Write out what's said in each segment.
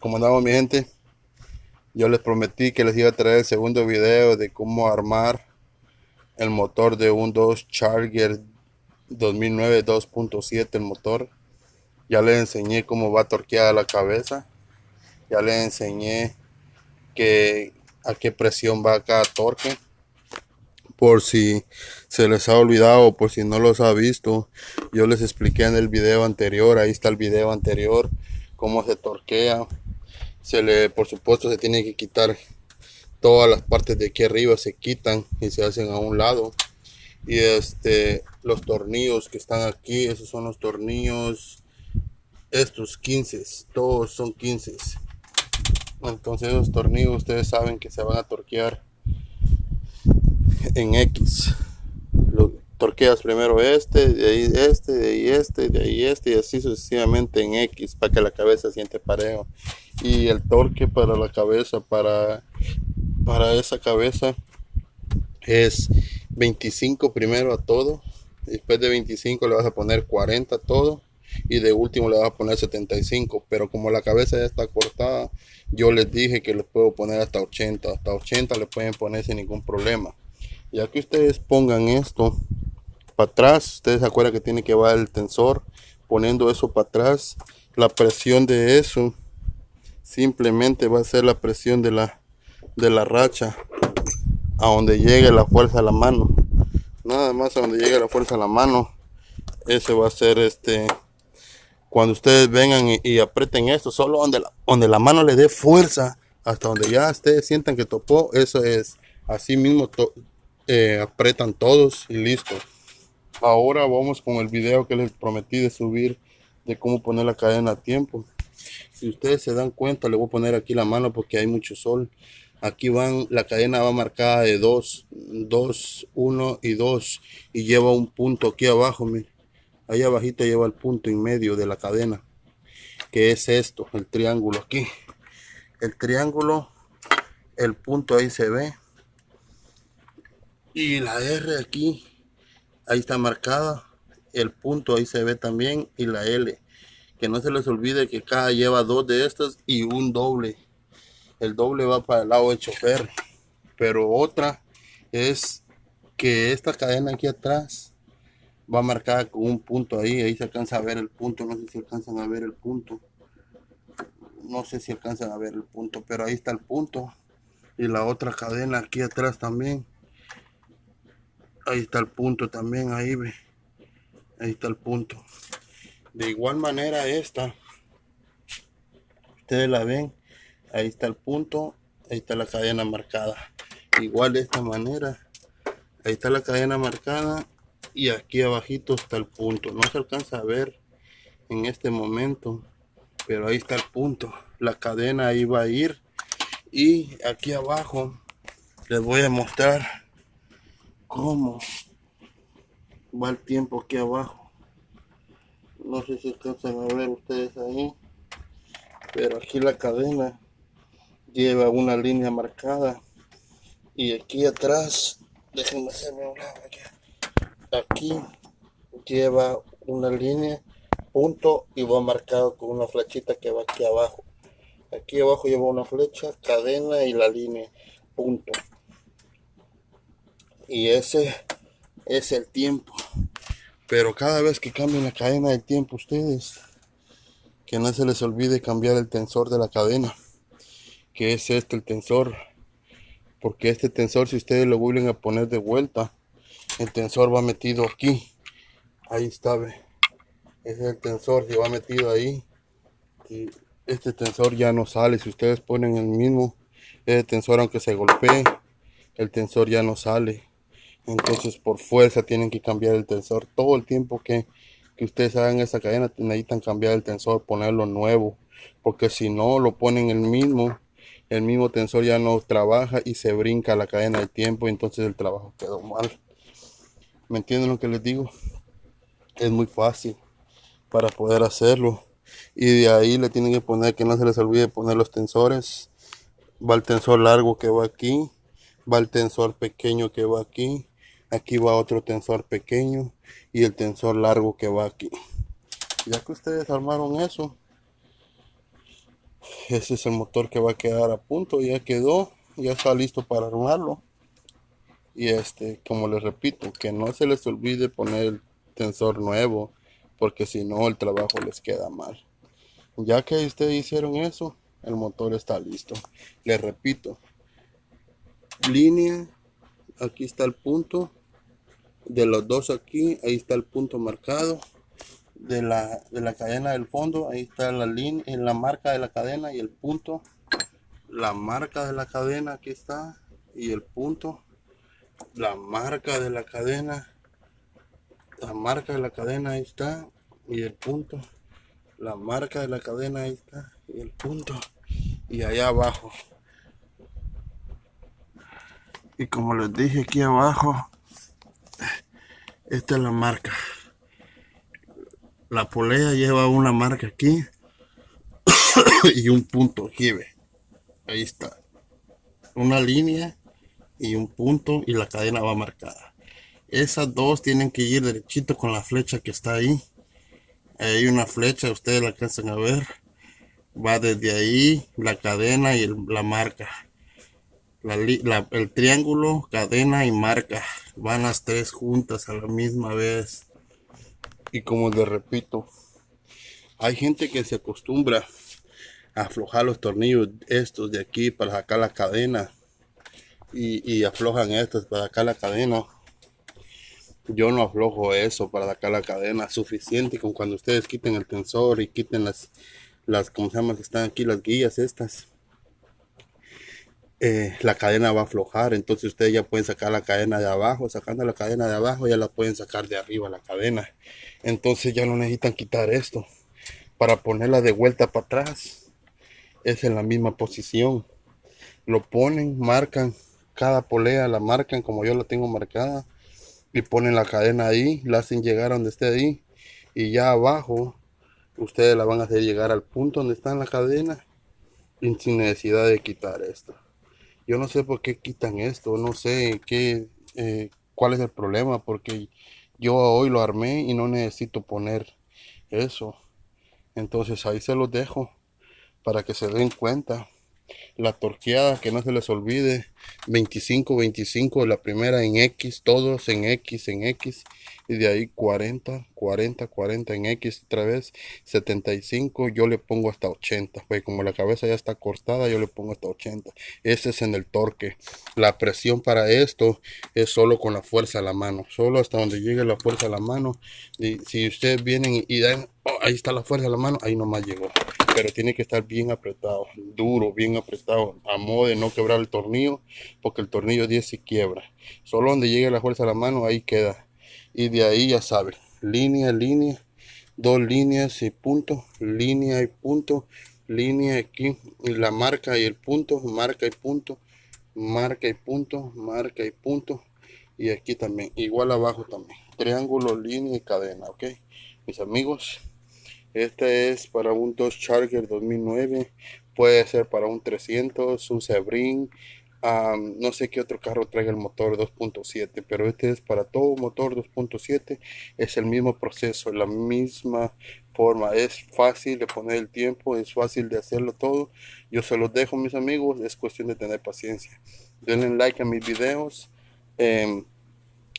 ¿Cómo andamos, mi gente? Yo les prometí que les iba a traer el segundo video de cómo armar el motor de un Dodge Charger 2009 2.7 el motor. Ya les enseñé cómo va torqueada la cabeza. Ya les enseñé a qué presión va cada torque. Por si se les ha olvidado o por si no los ha visto, yo les expliqué en el video anterior. Ahí está el video anterior, cómo se torquea. Por supuesto, se tiene que quitar todas las partes de aquí arriba, se quitan y se hacen a un lado. Y los tornillos que están aquí, esos son los tornillos, estos 15, todos son 15. Entonces esos tornillos ustedes saben que se van a torquear en X. Lo torqueas primero de ahí de ahí de ahí y así sucesivamente en X para que la cabeza siente parejo. Y el torque para la cabeza, para esa cabeza, es 25 primero a todo. Después de 25 le vas a poner 40 a todo. Y de último le vas a poner 75. Pero como la cabeza ya está cortada, yo les dije que les puedo poner hasta 80. Hasta 80 le pueden poner sin ningún problema. Ya que ustedes pongan esto para atrás, ustedes se acuerdan que tiene que llevar el tensor. Poniendo eso para atrás, la presión de eso simplemente va a ser la presión de la racha a donde llegue la fuerza a la mano. Nada más a donde llegue la fuerza a la mano. Ese va a ser cuando ustedes vengan y aprieten esto, solo donde la mano le dé fuerza, hasta donde ya ustedes sientan que topó. Eso es, así mismo apretan todos y listo. Ahora vamos con el video que les prometí de subir, de cómo poner la cadena a tiempo. Si ustedes se dan cuenta, le voy a poner aquí la mano porque hay mucho sol. Aquí la cadena va marcada de 2, 2, 1 y 2, y lleva un punto aquí abajo, miren. Ahí abajito lleva el punto en medio de la cadena, que es esto, el triángulo aquí. El triángulo, el punto ahí se ve. Y la R aquí, ahí está marcada. El punto ahí se ve también, y la L. Que no se les olvide que cada lleva dos de estas y un doble. El doble va para el lado del chofer. Pero otra es que esta cadena aquí atrás va marcada con un punto ahí. Ahí se alcanza a ver el punto. No sé si alcanzan a ver el punto. No sé si alcanzan a ver el punto, pero ahí está el punto. Y la otra cadena aquí atrás también. Ahí está el punto también. Ahí ve. Ahí está el punto. De igual manera esta. Ustedes la ven. Ahí está el punto. Ahí está la cadena marcada. Igual de esta manera. Ahí está la cadena marcada. Y aquí abajito está el punto. No se alcanza a ver en este momento, pero ahí está el punto. La cadena ahí va a ir. Y aquí abajo les voy a mostrar cómo va el tiempo aquí abajo. No sé si alcanzan a ver ustedes ahí, pero aquí la cadena lleva una línea marcada. Y aquí atrás, déjenme hacerme un lado aquí. Aquí lleva una línea, punto, y va marcado con una flechita que va aquí abajo. Aquí abajo lleva una flecha, cadena y la línea, punto. Y ese es el tiempo. Pero cada vez que cambien la cadena del tiempo ustedes, que no se les olvide cambiar el tensor de la cadena, que es el tensor. Porque este tensor, si ustedes lo vuelven a poner de vuelta, el tensor va metido aquí. Ahí está, ve. Ese es el tensor que va metido ahí. Y este tensor ya no sale. Si ustedes ponen el mismo, ese tensor, aunque se golpee, el tensor ya no sale. Entonces por fuerza tienen que cambiar el tensor. Todo el tiempo que ustedes hagan esa cadena necesitan cambiar el tensor, ponerlo nuevo. Porque si no lo ponen el mismo tensor ya no trabaja y se brinca la cadena de tiempo, y entonces el trabajo quedó mal. ¿Me entienden lo que les digo? Es muy fácil para poder hacerlo. Y de ahí le tienen que poner, que no se les olvide poner los tensores. Va el tensor largo que va aquí, va el tensor pequeño que va aquí, aquí va otro tensor pequeño y el tensor largo que va aquí. Ya que ustedes armaron eso, ese es el motor que va a quedar a punto, ya quedó, ya está listo para armarlo. Y como les repito, que no se les olvide poner el tensor nuevo, porque si no el trabajo les queda mal. Ya que ustedes hicieron eso, el motor está listo. Les repito, línea, aquí está el punto, de los dos aquí, ahí está el punto marcado. De la cadena del fondo, ahí está la línea, en la marca de la cadena y el punto. La marca de la cadena, aquí está, y el punto. La marca de la cadena, ahí está, y el punto. La marca de la cadena, ahí está, y el punto. Y allá abajo, y como les dije, aquí abajo, esta es la marca. La polea lleva una marca aquí y un punto aquí, ve. Ahí está. Una línea y un punto y la cadena va marcada. Esas dos tienen que ir derechito con la flecha que está ahí. Hay una flecha, ustedes la alcanzan a ver. Va desde ahí la cadena y la marca. El triángulo, cadena y marca. Van las tres juntas a la misma vez. Y como les repito, hay gente que se acostumbra a aflojar los tornillos estos de aquí para sacar la cadena. Y aflojan estos para sacar la cadena. Yo no aflojo eso para sacar la cadena. Suficiente con cuando ustedes quiten el tensor y quiten las ¿cómo se llama? Que están aquí, las guías estas. La cadena va a aflojar, entonces ustedes ya pueden sacar la cadena de abajo. Sacando la cadena de abajo ya la pueden sacar de arriba la cadena. Entonces ya no necesitan quitar esto para ponerla de vuelta para atrás. Es en la misma posición. Lo ponen, marcan cada polea, la marcan como yo la tengo marcada y ponen la cadena ahí, la hacen llegar a donde esté ahí, y ya abajo ustedes la van a hacer llegar al punto donde está en la cadena y sin necesidad de quitar esto. Yo no sé por qué quitan esto, no sé cuál es el problema, porque yo hoy lo armé y no necesito poner eso. Entonces ahí se los dejo para que se den cuenta. La torqueada, que no se les olvide, 25-25, la primera en X, todos en X, y de ahí 40 en X otra vez, 75, yo le pongo hasta 80, pues como la cabeza ya está cortada, yo le pongo hasta 80. Ese es en el torque. La presión para esto es solo con la fuerza de la mano, solo hasta donde llegue la fuerza de la mano. Y si ustedes vienen y dan, oh, ahí está la fuerza de la mano, ahí nomás llegó. Pero tiene que estar bien apretado, duro, bien apretado, a modo de no quebrar el tornillo, porque el tornillo 10 se quiebra. Solo donde llegue la fuerza a la mano, ahí queda. Y de ahí ya saben, línea, dos líneas y punto, línea y punto, línea aquí, y la marca y el punto, marca y punto, marca y punto, marca y punto. Y aquí también, igual abajo también, triángulo, línea y cadena, ok. Mis amigos, este es para un Dodge Charger 2009. Puede ser para un 300, un Sebring. No sé qué otro carro traiga el motor 2.7, pero este es para todo motor 2.7. Es el mismo proceso, la misma forma. Es fácil de poner el tiempo, es fácil de hacerlo todo. Yo se los dejo, mis amigos. Es cuestión de tener paciencia. Denle like a mis videos.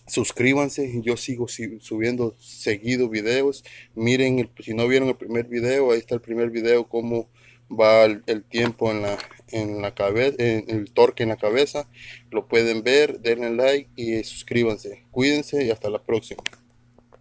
Suscríbanse, yo sigo subiendo seguido videos. Miren, si no vieron el primer video, ahí está el primer video, cómo va el tiempo en la cabeza, en el torque en la cabeza. Lo pueden ver, denle like y suscríbanse. Cuídense y hasta la próxima.